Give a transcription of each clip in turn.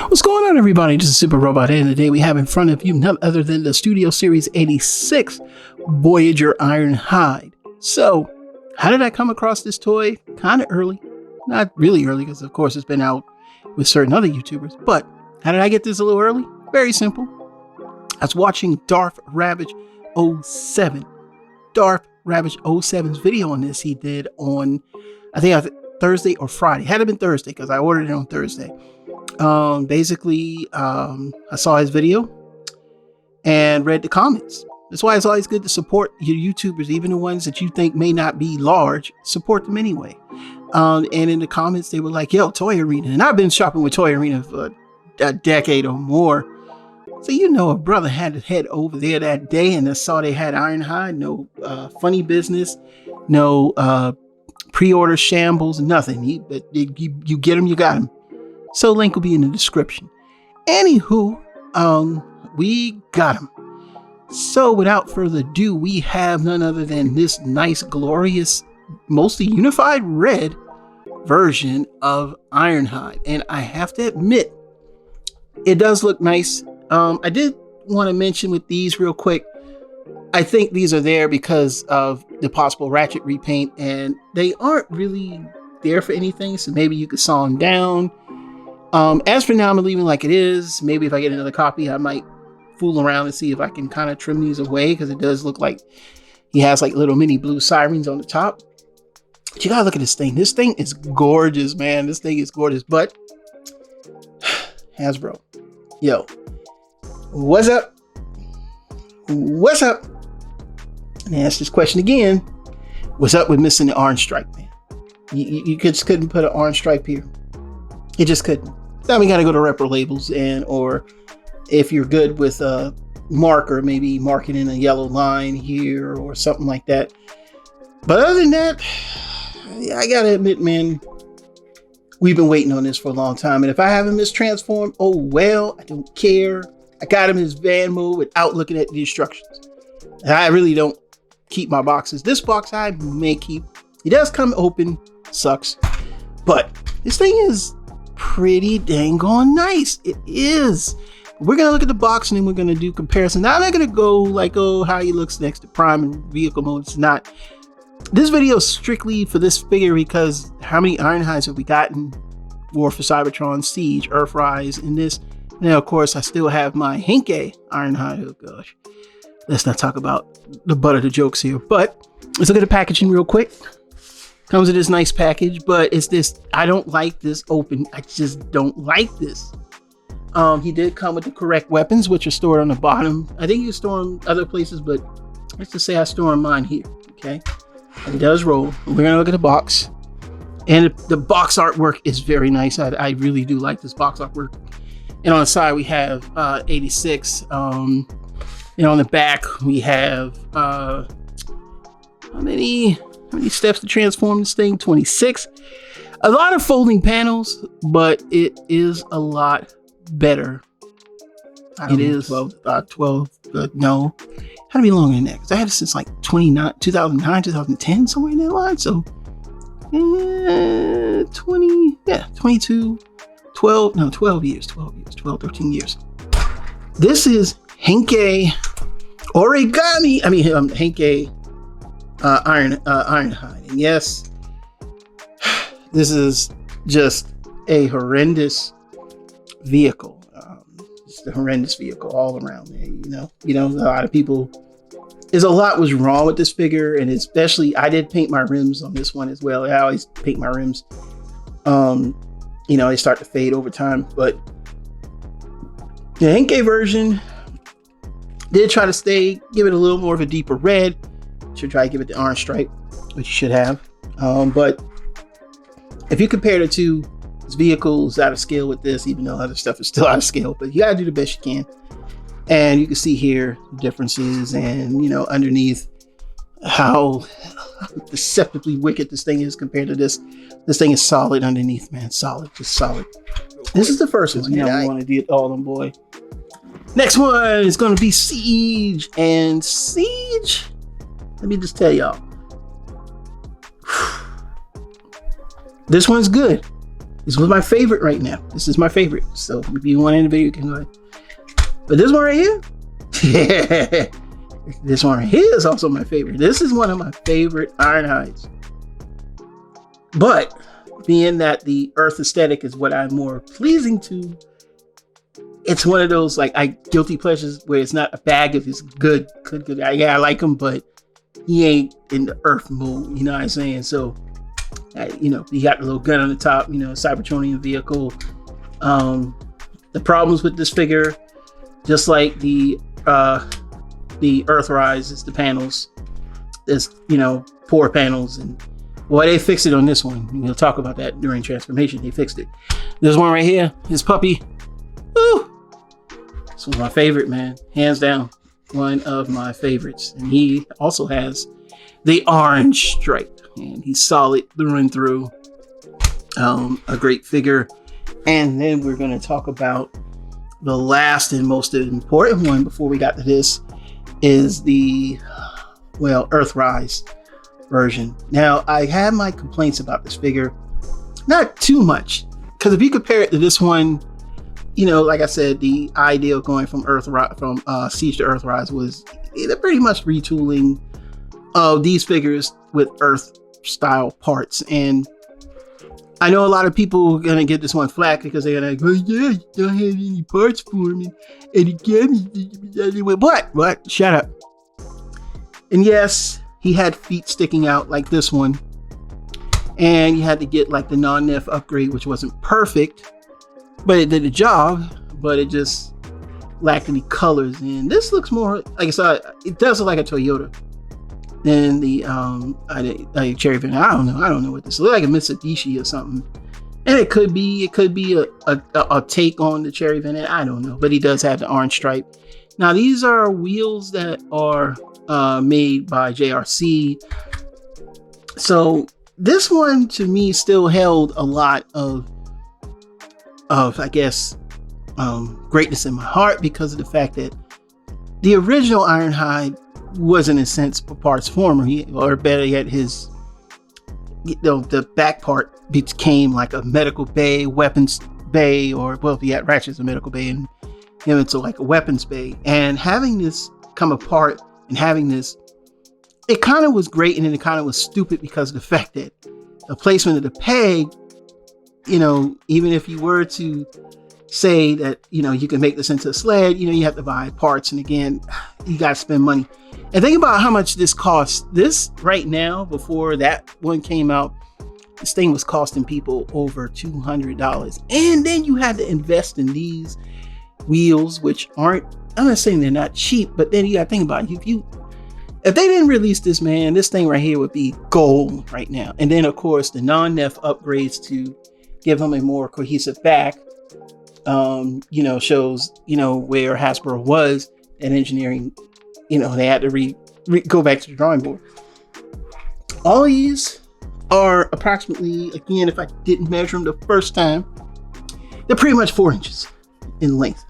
What's going on, everybody? This is Super Robot, and today we have in front of you none other than the Studio Series 86 Voyager Ironhide. So, how did I come across this toy? Kind of early. Not really early, because of course it's been out with certain other YouTubers. But how did I get this a little early? Very simple. I was watching Darth Ravage 07. Darth Ravage 07's video on this he did on, I think Thursday or Friday. Had to been Thursday because I ordered it on Thursday. I saw his video and read the comments. That's why it's always good to support your YouTubers, even the ones that you think may not be large. Support them anyway. And in the comments, they were like, yo, Toy Arena. And I've been shopping with Toy Arena for a decade or more. So, you know, a brother had to head over there that day and I saw they had Ironhide. No funny business. No pre-order shambles. Nothing. You get them, you got them. So link will be in the description. Anywho, we got them. So without further ado, we have none other than this nice, glorious, mostly unified red version of Ironhide. And I have to admit, it does look nice. I did want to mention with these real quick, I think these are there because of the possible ratchet repaint, and they aren't really there for anything. So maybe you could saw them down. As for now, I'm leaving like it is. Maybe if I get another copy, I might fool around and see if I can kind of trim these away, because it does look like he has like little mini blue sirens on the top. But you gotta look at this thing. This thing is gorgeous, man. This thing is gorgeous. But Hasbro, yo, what's up? What's up? And ask this question again. What's up with missing the orange stripe, man? You just couldn't put an orange stripe here. You just couldn't. Now we got to go to repro labels, and or if you're good with a marker, maybe mark it in a yellow line here or something like that. But other than that, I gotta admit, man, we've been waiting on this for a long time. And if I haven't mistransformed, oh well, I don't care. I got him in his van mode without looking at the instructions. And I really don't keep my boxes. This box I may keep. It does come open, sucks, but this thing is pretty dang on nice. It is. We're gonna look at the box and then we're gonna do comparison. Now I'm not gonna go like, oh, how he looks next to Prime and vehicle mode. It's not. This video is strictly for this figure because how many Ironhides have we gotten? War for Cybertron, Siege, Earthrise, and this. Now, of course, I still have my Henke Ironhide. Oh gosh, let's not talk about the butt of the jokes here. But let's look at the packaging real quick. Comes with this nice package, but it's this. I don't like this open. I just don't like this. He did come with the correct weapons, which are stored on the bottom. I think you store them other places, but let's just say I store mine here. Okay, and it does roll. We're gonna look at the box, and the box artwork is very nice. I really do like this box artwork. And on the side we have 86. On the back we have how many steps to transform this thing? 26. A lot of folding panels, but it is a lot better. It is 12. No, had to be longer than that because I had it since like 2009, 2010, somewhere in that line. So 22, 12 years, 13 years. This is Henke Origami. I mean, Henke Ironhide. And yes, this is just a horrendous vehicle. It's a horrendous vehicle all around there. You know, a lot of people. There's a lot was wrong with this figure, and especially I did paint my rims on this one as well. I always paint my rims. They start to fade over time, but the Henke version did try to give it a little more of a deeper red. Should try to give it the orange stripe, which you should have. But if you compare the two, this vehicle is out of scale with this, even though other stuff is still out of scale, but you gotta do the best you can. And you can see here the differences, and underneath how deceptively wicked this thing is compared to this. This thing is solid underneath, man. Solid, just solid. This is the first one. Yeah, we want to do it all, them boy. Next one is going to be Siege. And Siege, let me just tell y'all. This one's good. This was my favorite right now. This is my favorite. So if you want any video, you can go ahead. But this one right here, yeah, this one right here is also my favorite. This is one of my favorite Ironhides. But being that the Earth aesthetic is what I'm more pleasing to, it's one of those like guilty pleasures where it's not a bag of his good. Yeah, I like him, but he ain't in the Earth mode. You know what I'm saying? So, you know, he got the little gun on the top. You know, Cybertronian vehicle. The problems with this figure, just like the Earthrise, is the panels. There's, you know, poor panels, and well, they fixed it on this one. We'll talk about that during transformation. They fixed it. This one right here, his puppy. Woo! This was my favorite, man. Hands down. One of my favorites. And he also has the orange stripe. And he's solid through and through. A great figure. And then we're going to talk about the last and most important one before we got to this is the, well, Earthrise version. Now, I had my complaints about this figure. Not too much. Because if you compare it to this one, you know, like I said, the idea of going from Siege to Earthrise was pretty much retooling of these figures with Earth style parts. And I know a lot of people are gonna get this one flack because they're gonna go, yeah, you don't have any parts for me, and again, but shut up. And yes, he had feet sticking out like this one, and you had to get like the non-nef upgrade, which wasn't perfect. But it did the job, but it just lacked any colors. And this looks more, like I said, it does look like a Toyota than the Cherry Van. I don't know what this looks like, a Mitsubishi or something. And it could be a take on the Cherry Van. I don't know, but he does have the orange stripe. Now these are wheels that are made by JRC. So this one to me still held a lot of I guess greatness in my heart because of the fact that the original Ironhide was in a sense a parts former, or better yet, his, you know, the back part became like a medical bay, weapons bay, or well, if he had Ratchet's a medical bay and him into like a weapons bay. And having this come apart and having this, it kind of was great, and then it kind of was stupid because of the fact that the placement of the peg, you know, even if you were to say that, you know, you can make this into a sled, you know, you have to buy parts. And again, you got to spend money. And think about how much this costs. This right now, before that one came out, this thing was costing people over $200. And then you had to invest in these wheels, which aren't, I'm not saying they're not cheap, but then you got to think about it. If they didn't release this, man, this thing right here would be gold right now. And then of course the non-nef upgrades to give them a more cohesive back, you know, shows, you know, where Hasbro was in engineering. You know, they had to go back to the drawing board. All these are approximately, again, if I didn't measure them the first time, they're pretty much 4 inches in length.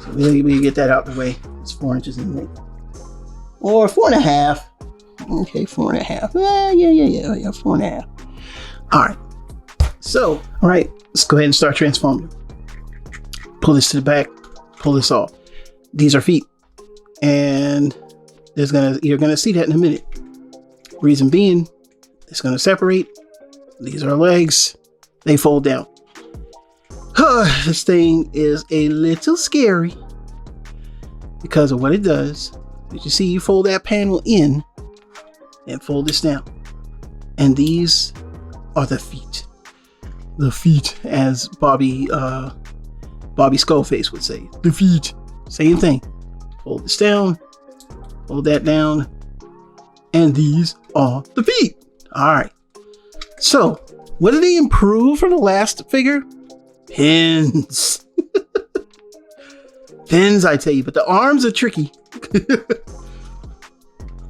So we get that out the way. It's 4 inches in length, or 4.5. Okay, 4.5. Yeah, 4.5. All right. So, all right, let's go ahead and start transforming. Pull this to the back, pull this off. These are feet. And you're gonna see that in a minute. Reason being, it's gonna separate. These are legs. They fold down. This thing is a little scary because of what it does. Did you see? You fold that panel in and fold this down. And these are the feet. The feet, as Bobby Skullface would say. The feet. Same thing. Fold this down. Fold that down. And these are the feet. All right. So, what did they improve from the last figure? Pins. Pins, I tell you. But the arms are tricky.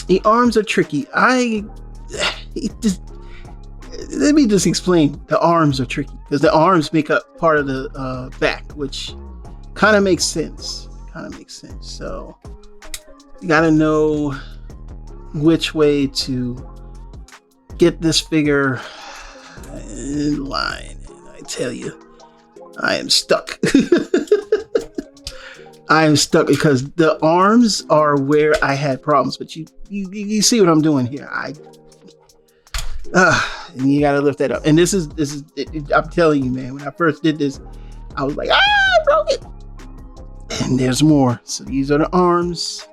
The arms are tricky. Let me just explain. The arms are tricky because the arms make up part of the back, which kind of makes sense. So you got to know which way to get this figure in line. tell you, I am stuck. I am stuck because the arms are where I had problems. But you see what I'm doing here. And you got to lift that up. And this is I'm telling you, man, when I first did this, I was like, I broke it. And there's more. So these are the arms.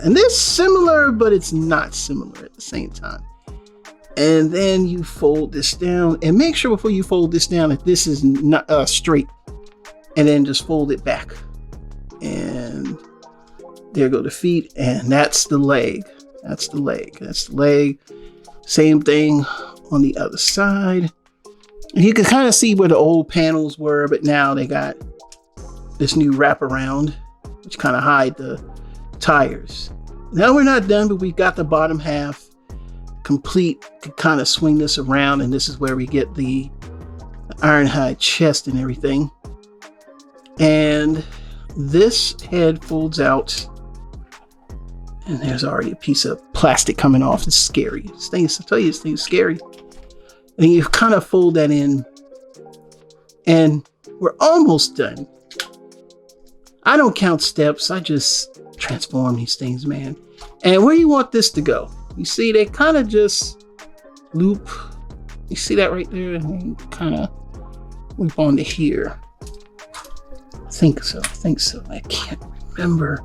And they're similar, but it's not similar at the same time. And then you fold this down, and make sure before you fold this down that this is not straight. And then just fold it back. And there go the feet, and that's the leg. That's the leg. That's the leg. Same thing on the other side. You can kind of see where the old panels were, but now they got this new wraparound, which kind of hide the tires. Now we're not done, but we've got the bottom half complete to kind of swing this around, and this is where we get the Ironhide chest and everything. And this head folds out, and there's already a piece of plastic coming off. It's scary. I tell you, this thing's scary. And you kind of fold that in, and we're almost done. I don't count steps. I just transform these things, man. And where you want this to go? You see, they kind of just loop. You see that right there? And kind of loop onto here. I think so. I can't remember.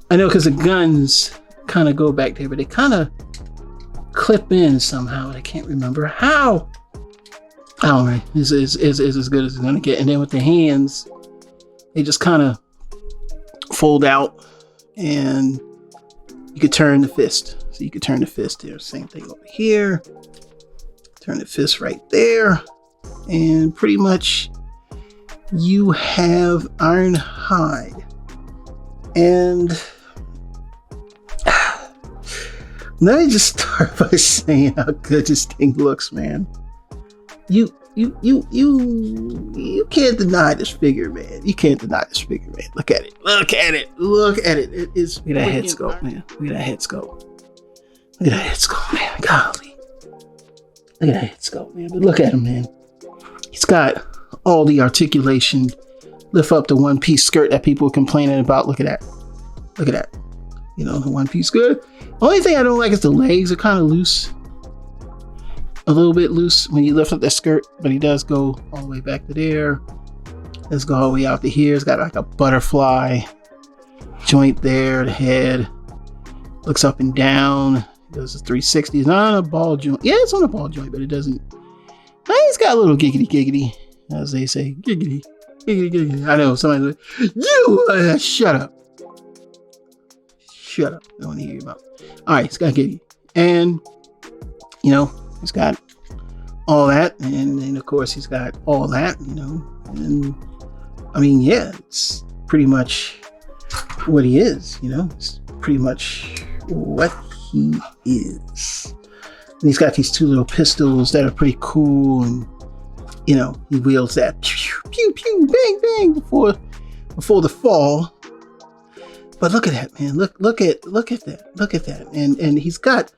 I know because the guns kind of go back there, but they kind of clip in somehow. I can't remember how. I don't know. This is as good as it's going to get. And then with the hands, they just kind of fold out, and you could turn the fist. So you could turn the fist there. Same thing over here. Turn the fist right there. And pretty much you have Ironhide. And let me just start by saying how good this thing looks, man. You can't deny this figure, man. You can't deny this figure, man. Look at it. Look at it. Look at it. It is. Look at that head sculpt, man. Look at that head sculpt. Look at that head sculpt, man. Golly. Look at that head sculpt, man. But look at him, man. He's got all the articulation. Lift up the one-piece skirt that people were complaining about. Look at that. Look at that. You know, the one-piece skirt. Only thing I don't like is the legs are kind of loose. A little bit loose when you lift up that skirt, but he does go all the way back to there. Let's go all the way out to here. It's got like a butterfly joint there. The head looks up and down. It does a 360. It's not on a ball joint. Yeah, it's on a ball joint, but it doesn't. It's got a little giggity, as they say. Giggity. I know somebody's like, you shut up. Shut up. I don't want to hear your mouth. All right, it's got giggity. And, you know, he's got all that. And then, of course, he's got all that, you know. And, I mean, yeah, it's pretty much what he is, you know. It's pretty much what he is. And he's got these two little pistols that are pretty cool. And, you know, he wields that pew, pew, pew, bang, bang before the fall. But look at that, man. Look at that. Look at that. And he's got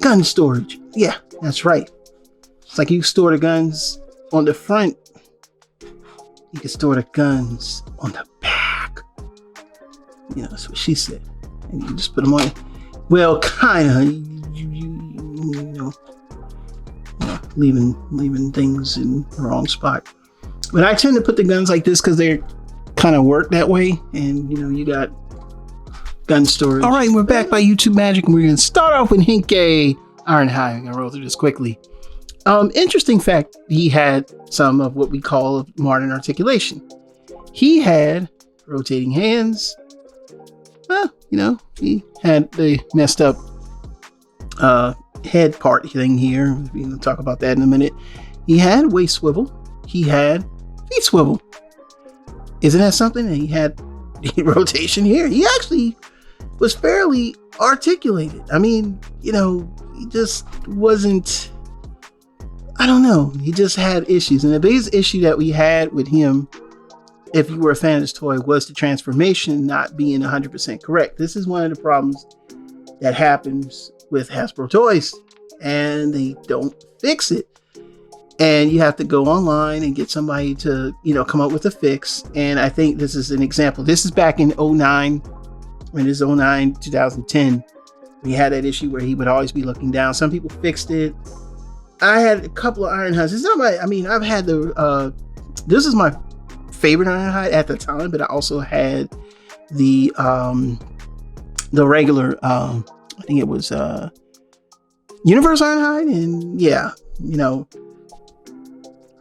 gun storage. Yeah, that's right. It's like you store the guns on the front. You can store the guns on the back. You know, that's what she said. And you just put them on. Well, kind of. You know, leaving things in the wrong spot. But I tend to put the guns like this because they're kind of work that way. And, you know, you got gun storage. All right, we're back by YouTube Magic, and we're going to start off with Henke Ironhide. I'm going to roll through this quickly. Interesting fact, he had some of what we call modern articulation. He had rotating hands. Well, you know, he had the messed up head part thing here. We're going to talk about that in a minute. He had waist swivel. He had feet swivel. Isn't that something? And he had rotation here. He actually was fairly articulated. I mean, you know, he just wasn't, I don't know. He just had issues. And the biggest issue that we had with him, if you were a fan of this toy, was the transformation not being 100% correct. This is one of the problems that happens with Hasbro toys, and they don't fix it. and you have to go online and get somebody to, come up with a fix. And I think this is an example. This is back in 09, when this is 09, 2010. We had that issue where he would always be looking down. Some people fixed it. I had a couple of Ironhides. It's not my, I've had this is my favorite Ironhide at the time, but I also had the regular, I think it was Universe Ironhide, and yeah,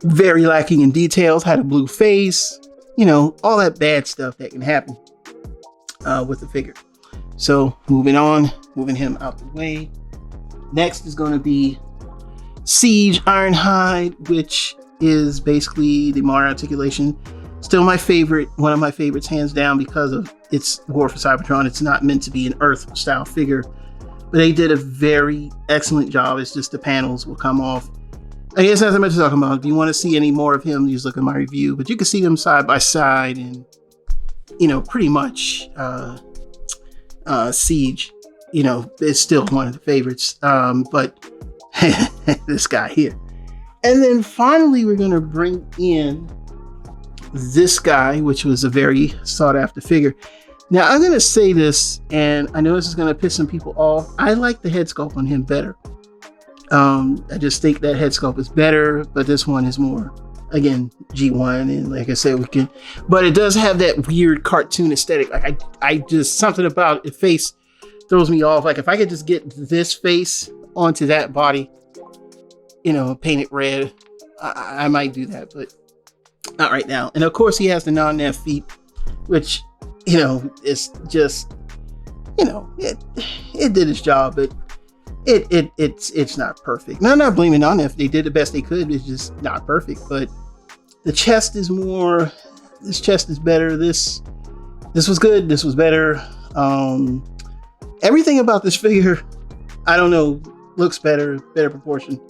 very lacking in details, had a blue face, all that bad stuff that can happen with the figure. So moving him out the way. Next is going to be Siege Ironhide, which is basically the modern articulation. Still my favorite, one of my favorites, hands down, because of its War for Cybertron. It's not meant to be an Earth style figure, but they did a very excellent job. It's just the panels will come off. I guess that's not much to talk about. If you want to see any more of him, just look at my review. But you can see them side by side, and pretty much Siege, is still one of the favorites. But this guy here, and then finally we're gonna bring in this guy, which was a very sought after figure. Now I'm gonna say this, and I know this is gonna piss some people off. I like the head sculpt on him better. I just think that head sculpt is better, but this one is more, again, G1, and like I said, but it does have that weird cartoon aesthetic. Like I just, something about the face throws me off. Like if I could just get this face onto that body, paint it red, I might do that, but not right now. And of course he has the non-nav feet, which, it's just, it did its job, but it's not perfect. Now, I'm not blaming on if they did the best they could. It's just not perfect. But the chest is more. This chest is better. This was good. This was better. Everything about this figure, I don't know, looks better. Better proportion.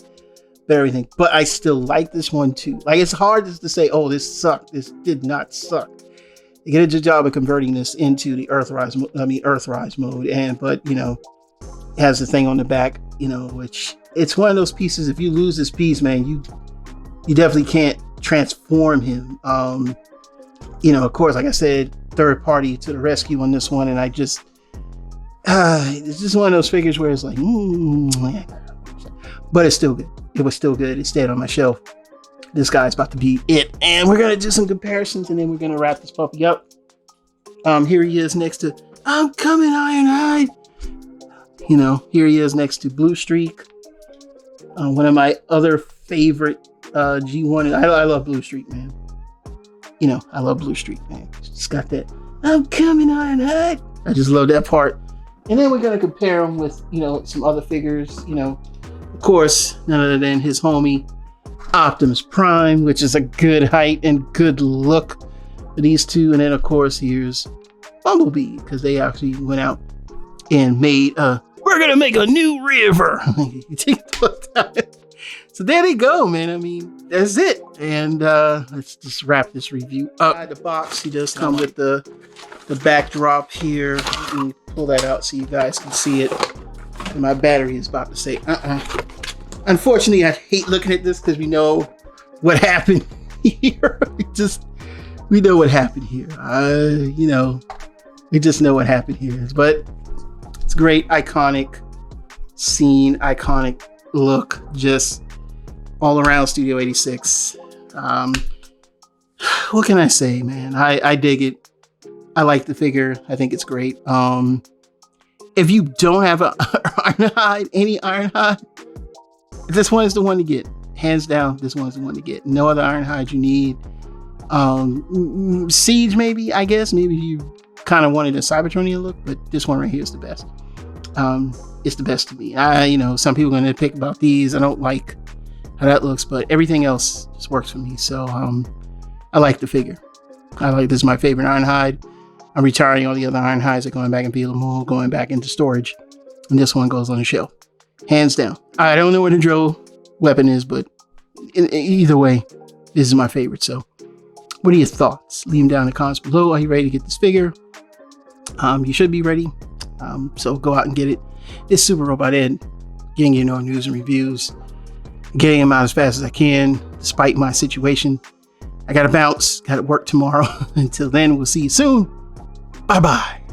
Better everything. But I still like this one too. Like, it's hard just to say, oh, this sucked. This did not suck. They did a good job of converting this into the Earthrise mode. But has the thing on the back, which it's one of those pieces. If you lose this piece, man, you definitely can't transform him. Of course, like I said, third party to the rescue on this one, and I just it's just one of those figures where it's like, but it's still good. It was still good. It stayed on my shelf. This guy's about to be it, and we're gonna do some comparisons, and then we're gonna wrap this puppy up. Here he is next to I'm Coming Ironhide. Here he is next to Blue Streak. One of my other favorite G1. I love Blue Streak, man. I love Blue Streak, man. Just got that I'm Coming Ironhide. I just love that part. And then we're gonna compare him with some other figures. Of course, none other than his homie Optimus Prime, which is a good height and good look for these two. And then of course here's Bumblebee, because they actually went out and made we're gonna make a new river. So there they go, man. That's it. And let's just wrap this review up. The box, he does come with the backdrop here. Let me pull that out so you guys can see it. And my battery is about to say Unfortunately, I hate looking at this because we know what happened here. We know what happened here. We just know what happened here. But it's great, iconic scene, iconic look, just all around Studio 86. What can I say, man? I dig it. I like the figure. I think it's great. If you don't have an Ironhide, any Ironhide, this one is the one to get. Hands down, this one's the one to get. No other Ironhide you need. Siege, maybe, I guess. Maybe you kind of wanted a Cybertronian look, but this one right here is the best. It's the best to me. Some people are going to pick about these. I don't like how that looks, but everything else just works for me. So I like the figure. This is my favorite Ironhide. I'm retiring all the other Ironhides are going back in Beelzebub, going back into storage, and this one goes on the shelf. Hands down. I don't know what the drill weapon is, but either way, this is my favorite. So what are your thoughts? Leave them down in the comments below. Are you ready to get this figure? You should be ready. So go out and get it. It's Super Robot Ed, getting you news and reviews. getting them out as fast as I can, despite my situation. I gotta bounce, gotta work tomorrow. Until then, we'll see you soon. Bye-bye.